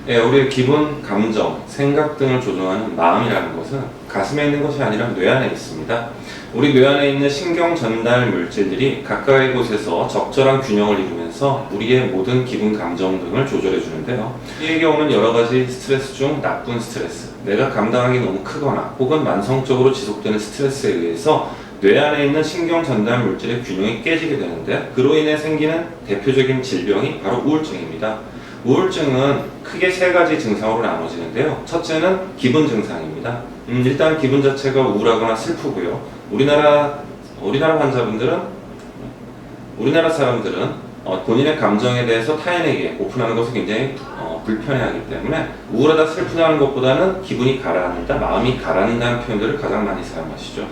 예, 우리의 기분, 감정, 생각 등을 조종하는 마음이라는 것은 가슴에 있는 것이 아니라 뇌 안에 있습니다. 우리 뇌 안에 있는 신경 전달 물질들이 각각의 곳에서 적절한 균형을 이루면서 우리의 모든 기분, 감정 등을 조절해 주는데요. 우리에게 오는 여러 가지 스트레스 중 나쁜 스트레스, 내가 감당하기 너무 크거나 혹은 만성적으로 지속되는 스트레스에 의해서 뇌 안에 있는 신경 전달 물질의 균형이 깨지게 되는데, 그로 인해 생기는 대표적인 질병이 바로 우울증입니다. 우울증은 크게 세 가지 증상으로 나눠지는데요. 첫째는 기분 증상입니다. 일단 기분 자체가 우울하거나 슬프고요. 우리나라 사람들은 본인의 감정에 대해서 타인에게 오픈하는 것을 굉장히 불편해하기 때문에 우울하다 슬프다는 것보다는 기분이 가라앉는다, 마음이 가라앉는다는 표현들을 가장 많이 사용하시죠.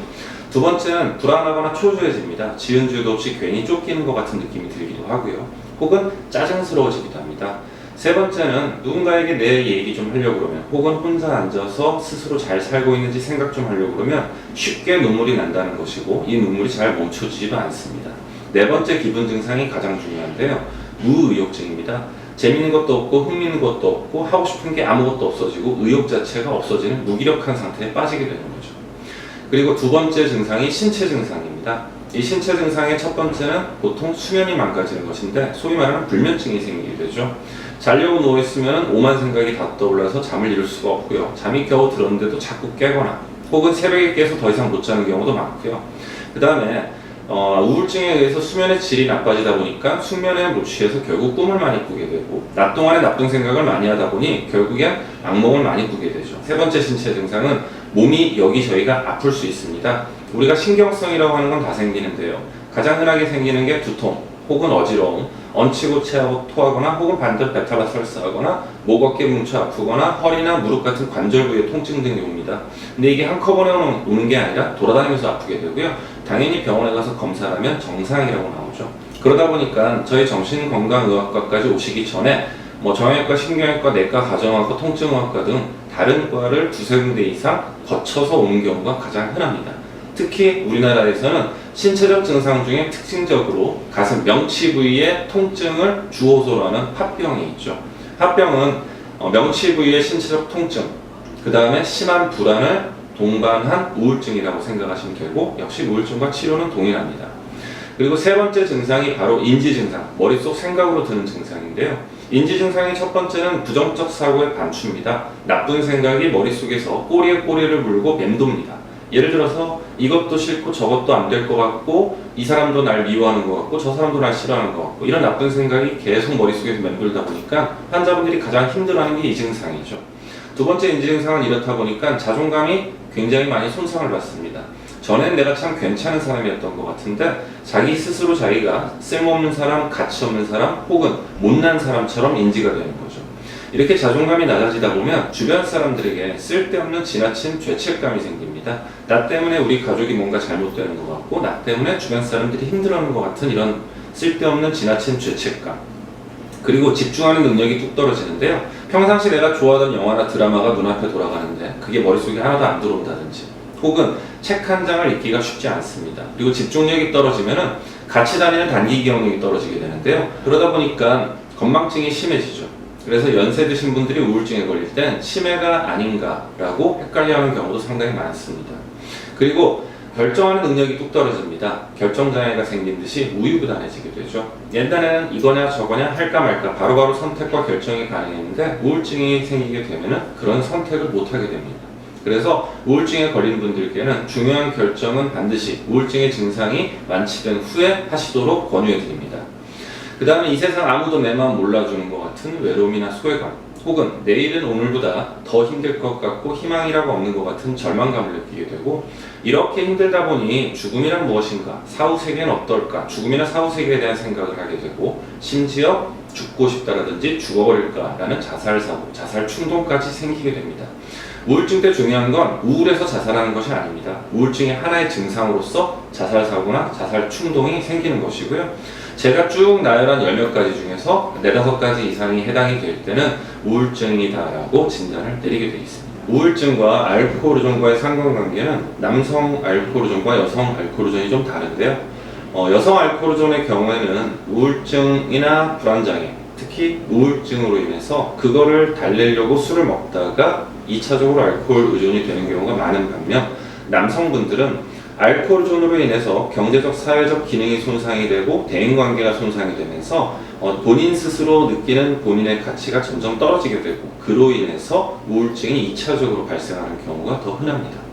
두 번째는 불안하거나 초조해집니다. 지은 죄도 없이 괜히 쫓기는 것 같은 느낌이 들기도 하고요. 혹은 짜증스러워지기도 합니다. 세 번째는 누군가에게 내 얘기 좀 하려고 그러면, 혹은 혼자 앉아서 스스로 잘 살고 있는지 생각 좀 하려고 그러면 쉽게 눈물이 난다는 것이고, 이 눈물이 잘 멈춰지지도 않습니다. 네 번째 기분 증상이 가장 중요한데요. 무의욕증입니다. 재밌는 것도 없고 흥미있는 것도 없고 하고 싶은 게 아무것도 없어지고 의욕 자체가 없어지는 무기력한 상태에 빠지게 되는 거죠. 그리고 두 번째 증상이 신체 증상입니다. 이 신체 증상의 첫 번째는 보통 수면이 망가지는 것인데, 소위 말하는 불면증이 생기게 되죠. 자려고 누워있으면 오만 생각이 다 떠올라서 잠을 이룰 수가 없고요. 잠이 겨우 들었는데도 자꾸 깨거나 혹은 새벽에 깨서 더 이상 못 자는 경우도 많고요. 그 다음에 우울증에 의해서 수면의 질이 나빠지다 보니까 숙면에 못 취해서 결국 꿈을 많이 꾸게 되고, 낮 동안에 나쁜 생각을 많이 하다 보니 결국엔 악몽을 많이 꾸게 되죠. 세 번째 신체 증상은 몸이 여기저기가 아플 수 있습니다. 우리가 신경성이라고 하는 건 다 생기는데요. 가장 흔하게 생기는 게 두통 혹은 어지러움, 얹히고 체하고 토하거나 혹은 반대로 배탈나 설사하거나 목 어깨 뭉쳐 아프거나 허리나 무릎 같은 관절 부위의 통증 등이 옵니다. 근데 이게 한꺼번에 오는 게 아니라 돌아다니면서 아프게 되고요. 당연히 병원에 가서 검사를 하면 정상이라고 나오죠. 그러다 보니까 저희 정신건강의학과까지 오시기 전에 정형외과, 신경외과, 내과, 가정의학과, 통증의학과 등 다른 과를 두세 군데 이상 거쳐서 오는 경우가 가장 흔합니다. 특히 우리나라에서는 신체적 증상 중에 특징적으로 가슴 명치 부위의 통증을 주호소로 하는 합병이 있죠. 합병은 명치 부위의 신체적 통증, 그 다음에 심한 불안을 동반한 우울증이라고 생각하시면 되고, 역시 우울증과 치료는 동일합니다. 그리고 세 번째 증상이 바로 인지 증상, 머릿속 생각으로 드는 증상인데요. 인지 증상의 첫 번째는 부정적 사고의 반추입니다. 나쁜 생각이 머릿속에서 꼬리에 꼬리를 물고 맴돕니다. 예를 들어서 이것도 싫고 저것도 안 될 것 같고, 이 사람도 날 미워하는 것 같고, 저 사람도 날 싫어하는 것 같고, 이런 나쁜 생각이 계속 머릿속에서 맴돌다 보니까 환자분들이 가장 힘들어하는 게 이 증상이죠. 두 번째 인지 증상은 이렇다 보니까 자존감이 굉장히 많이 손상을 받습니다. 전엔 내가 참 괜찮은 사람이었던 것 같은데 자기 스스로 자기가 쓸모없는 사람, 가치 없는 사람 혹은 못난 사람처럼 인지가 되는 거죠. 이렇게 자존감이 낮아지다 보면 주변 사람들에게 쓸데없는 지나친 죄책감이 생깁니다. 나 때문에 우리 가족이 뭔가 잘못되는 것 같고, 나 때문에 주변 사람들이 힘들어하는 것 같은 이런 쓸데없는 지나친 죄책감, 그리고 집중하는 능력이 뚝 떨어지는데요. 평상시 내가 좋아하던 영화나 드라마가 눈앞에 돌아가는데 그게 머릿속에 하나도 안 들어온다든지, 혹은 책 한 장을 읽기가 쉽지 않습니다. 그리고 집중력이 떨어지면은 같이 다니는 단기 기억력이 떨어지게 되는데요. 그러다 보니까 건망증이 심해지죠. 그래서 연세 드신 분들이 우울증에 걸릴 땐 치매가 아닌가라고 헷갈려하는 경우도 상당히 많습니다. 그리고 결정하는 능력이 뚝 떨어집니다. 결정장애가 생긴 듯이 우유부단해지게 되죠. 옛날에는 이거냐 저거냐 할까 말까 바로바로 선택과 결정이 가능했는데, 우울증이 생기게 되면 그런 선택을 못하게 됩니다. 그래서 우울증에 걸린 분들께는 중요한 결정은 반드시 우울증의 증상이 완치된 후에 하시도록 권유해드립니다. 그 다음에 이 세상 아무도 내 마음 몰라주는 것 같은 외로움이나 소외감, 혹은 내일은 오늘보다 더 힘들 것 같고 희망이라고 없는 것 같은 절망감을 느끼게 되고, 이렇게 힘들다 보니 죽음이란 무엇인가, 사후세계는 어떨까, 죽음이나 사후세계에 대한 생각을 하게 되고, 심지어 죽고 싶다라든지 죽어버릴까라는 자살사고, 자살 충동까지 생기게 됩니다. 우울증 때 중요한 건 우울해서 자살하는 것이 아닙니다. 우울증의 하나의 증상으로서 자살사고나 자살 충동이 생기는 것이고요. 제가 쭉 나열한 10몇 가지 중에서 4-5가지 이상이 해당이 될 때는 우울증이다라고 진단을 내리게 되어 있습니다. 우울증과 알코올 의존과의 상관관계는 남성 알코올 의존과 여성 알코올 의존이 좀 다른데요. 여성 알코올 의존의 경우에는 우울증이나 불안장애, 특히 우울증으로 인해서 그거를 달래려고 술을 먹다가 2차적으로 알코올 의존이 되는 경우가 많은 반면, 남성분들은 알코올 존으로 인해서 경제적, 사회적 기능이 손상이 되고 대인관계가 손상이 되면서 본인 스스로 느끼는 본인의 가치가 점점 떨어지게 되고, 그로 인해서 우울증이 2차적으로 발생하는 경우가 더 흔합니다.